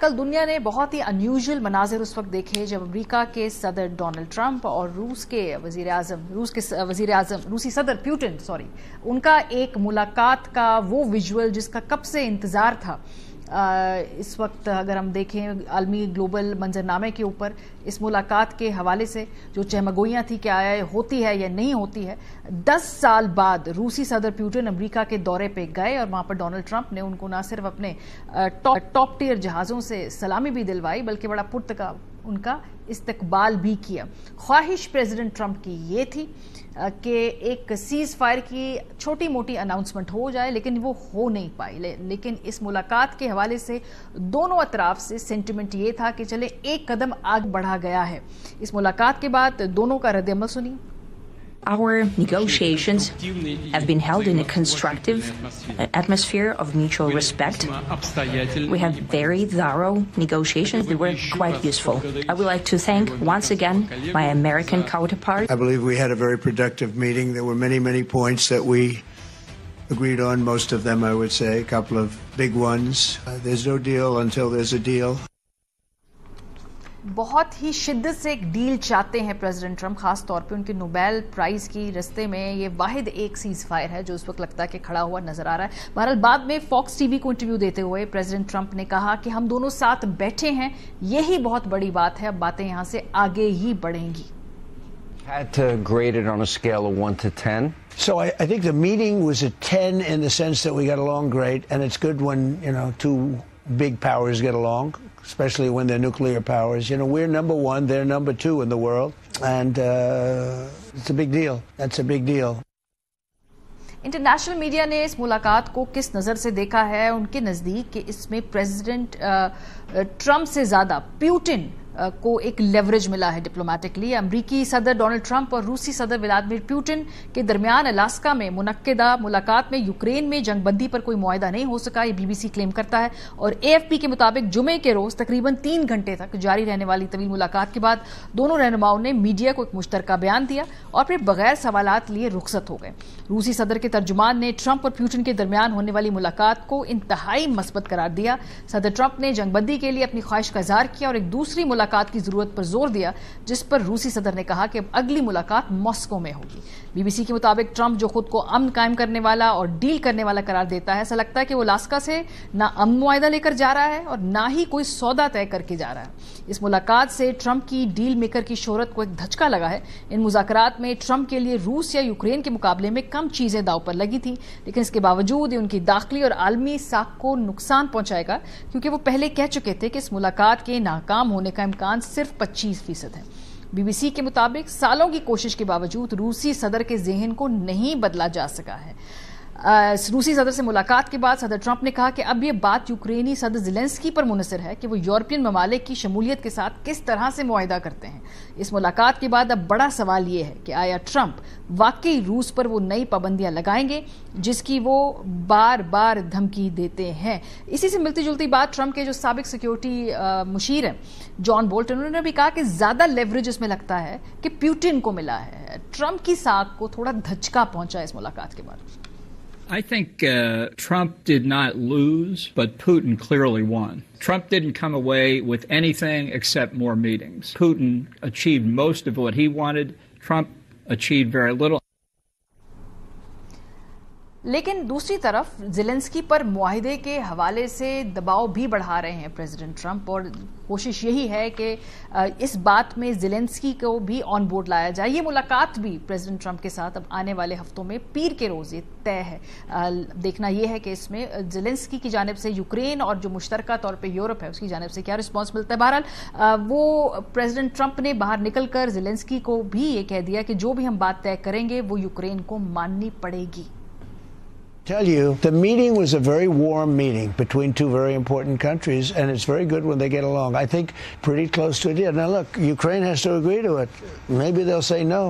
कल दुनिया ने बहुत ही अनयूजुअल मनाजिर उस वक्त देखे जब अमेरिका के सदर डोनाल्ड ट्रंप और रूसी सदर पुतिन उनका एक मुलाकात का वो विजुअल जिसका कब से इंतजार था। इस वक्त अगर हम देखें आलमी ग्लोबल मंजरनामे के ऊपर इस मुलाकात के हवाले से जो चहमगोइयां थी क्या होती है या नहीं होती है, 10 साल बाद रूसी सदर पुतिन अमेरिका के दौरे पे गए और वहां पर डोनाल्ड ट्रंप ने उनको न सिर्फ अपने टॉप टियर जहाजों से सलामी भी दिलवाई बल्कि बड़ा पुरतका उनका इस्तकबाल भी किया। ख्वाहिश प्रेसिडेंट ट्रंप की ये थी कि एक सीज फायर की छोटी मोटी अनाउंसमेंट हो जाए, लेकिन वो हो नहीं पाई। लेकिन इस मुलाकात के हवाले से दोनों अतराफ से सेंटिमेंट ये था कि चले एक कदम आगे बढ़ा गया है। इस मुलाकात के बाद दोनों का रद्द-ए-अमल सुनिए। Our negotiations have been held in a constructive atmosphere of mutual respect. We had very thorough negotiations. They were quite useful. I would like to thank once again my American counterpart. I believe we had a very productive meeting. There were many points that we agreed on, most of them I would say, a couple of big ones. There's no deal until there's a deal. बहुत ही शिद्दत से एक deal चाहते हैं president Trump, खास तौर पे उनके नोबेल प्राइज की रस्ते में ये वाहिद एक सीज फायर है जो इस वक्त लगता है कि खड़ा हुआ नजर आ रहा है। बहरहाल बाद में फॉक्स टीवी को इंटरव्यू देते हुए प्रेसिडेंट ट्रंप ने कहा कि हम दोनों साथ बैठे हैं, यही बहुत बड़ी बात है, अब बातें यहां से आगे ही बढ़ेंगी। Had to grade it on a scale of 1 to 10. So I think the meeting was a 10 in the sense that we got along great, and it's good when, two big powers get along, especially when they're nuclear powers. We're number one, they're number two in the world, and it's a big deal. That's a big deal. International media ने इस मुलाकात को किस नज़र से देखा है? उनके नज़दीक कि इसमें प्रेसिडेंट ट्रंप से ज़्यादा पुतिन को एक लेवरेज मिला है डिप्लोमेटिकली। अमरीकी सदर डोनाल्ड ट्रंप और रूसी सदर व्लादिमीर पुतिन के दरमियान अलास्का में मुनक्किदा मुलाकात में यूक्रेन में जंगबंदी पर कोई मुआहदा नहीं हो सका, ये बीबीसी क्लेम करता है। और एएफपी के मुताबिक जुमे के रोज तकरीबन 3 घंटे तक जारी रहने वाली तवील मुलाकात के बाद दोनों रहनुमाओं ने मीडिया को एक मुश्तरका बयान दिया और फिर बगैर सवालात लिए रुखसत हो गए। रूसी सदर के तर्जुमान ने ट्रंप और पुतिन के दरमियान होने वाली मुलाकात को इंतहाई मस्बत करार दिया। सदर ट्रंप ने जंगबंदी के लिए अपनी ख्वाहिश का इजहार किया और एक दूसरी मुलाकात की जरूरत पर जोर दिया, जिस पर रूसी सदर ने कहा कि अब अगली मुलाकात मॉस्को में होगी। बीबीसी के मुताबिक ट्रंप जो खुद को अमन कायम करने वाला और डील करने वाला करार देता है, ऐसा लगता है कि वो अलास्का से ना अमन मुआहदा लेकर जा रहा है और ना ही कोई सौदा तय करके जा रहा है। इस मुलाकात से ट्रंप की डील मेकर की शोहरत को एक धचका लगा है। इन मुज़ाकरात में ट्रंप के लिए रूस या यूक्रेन के मुकाबले में कम चीजें दांव पर लगी थी, लेकिन इसके बावजूद ये उनकी दाखिली और आलमी साख को नुकसान पहुंचाएगा, क्योंकि वो पहले कह चुके थे कि इस मुलाकात के नाकाम होने का इम्कान सिर्फ 25% है। बीबीसी के मुताबिक सालों की कोशिश के बावजूद रूसी सदर के ज़हन को नहीं बदला जा सका है। रूसी सदर से मुलाकात के बाद सदर ट्रंप ने कहा कि अब यह बात यूक्रेनी सदर ज़ेलेंस्की पर मुनहसर है कि वो यूरोपियन ममालिक की शमूलियत के साथ किस तरह से मुआहिदा करते हैं। इस मुलाकात के बाद अब बड़ा सवाल यह है कि आया ट्रंप वाकई रूस पर वो नई पाबंदियां लगाएंगे जिसकी वो बार बार धमकी देते हैं। इसी से मिलती जुलती बात ट्रंप के जो साबिक सिक्योरिटी मुशीर हैं जॉन बोल्टन, उन्होंने भी कहा कि ज्यादा लेवरेज इसमें लगता है कि पुतिन को मिला है। ट्रंप की साख को थोड़ा धचका पहुंचा इस मुलाकात के बाद। I think Trump did not lose, but Putin clearly won. Trump didn't come away with anything except more meetings. Putin achieved most of what he wanted. Trump achieved very little. लेकिन दूसरी तरफ ज़ेलेंस्की पर मुआहिदे के हवाले से दबाव भी बढ़ा रहे हैं प्रेसिडेंट ट्रंप, और कोशिश यही है कि इस बात में ज़ेलेंस्की को भी ऑन बोर्ड लाया जाए। ये मुलाकात भी प्रेसिडेंट ट्रंप के साथ अब आने वाले हफ्तों में पीर के रोज़ ये तय है। देखना यह है कि इसमें ज़ेलेंस्की की जानिब से यूक्रेन और जो मुश्तरका तौर पे यूरोप है उसकी जानिब से क्या रिस्पॉन्स मिलता है। बहरहाल वो प्रेसिडेंट ट्रंप ने बाहर निकलकर ज़ेलेंस्की को भी ये कह दिया कि जो भी हम बात तय करेंगे वो यूक्रेन को माननी पड़ेगी। Tell you, the meeting was a very warm meeting between two very important countries, and it's very good when they get along. I think pretty close to a deal. Now look, Ukraine has to agree to it. Maybe they'll say no.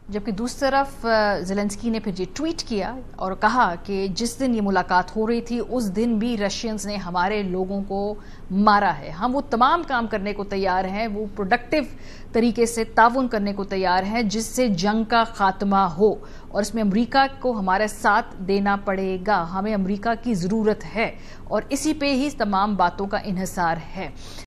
جبکہ دوسری طرف Zelensky نے پھر یہ tweet کیا اور کہا کہ جس دن یہ ملاقات ہو رہی تھی اس دن بھی رشینز نے ہمارے لوگوں کو مارا ہے. ہم وہ تمام کام کرنے کو تیار ہیں, وہ پروڈکٹیو طریقے سے تعاون کرنے کو تیار ہیں جس سے جنگ کا خاتمہ ہو, اور اس میں امریکہ کو ہمارا ساتھ دینا پڑے گا. ہمیں امریکہ کی ضرورت ہے اور اسی پہ ہی تمام باتوں کا انحصار ہے.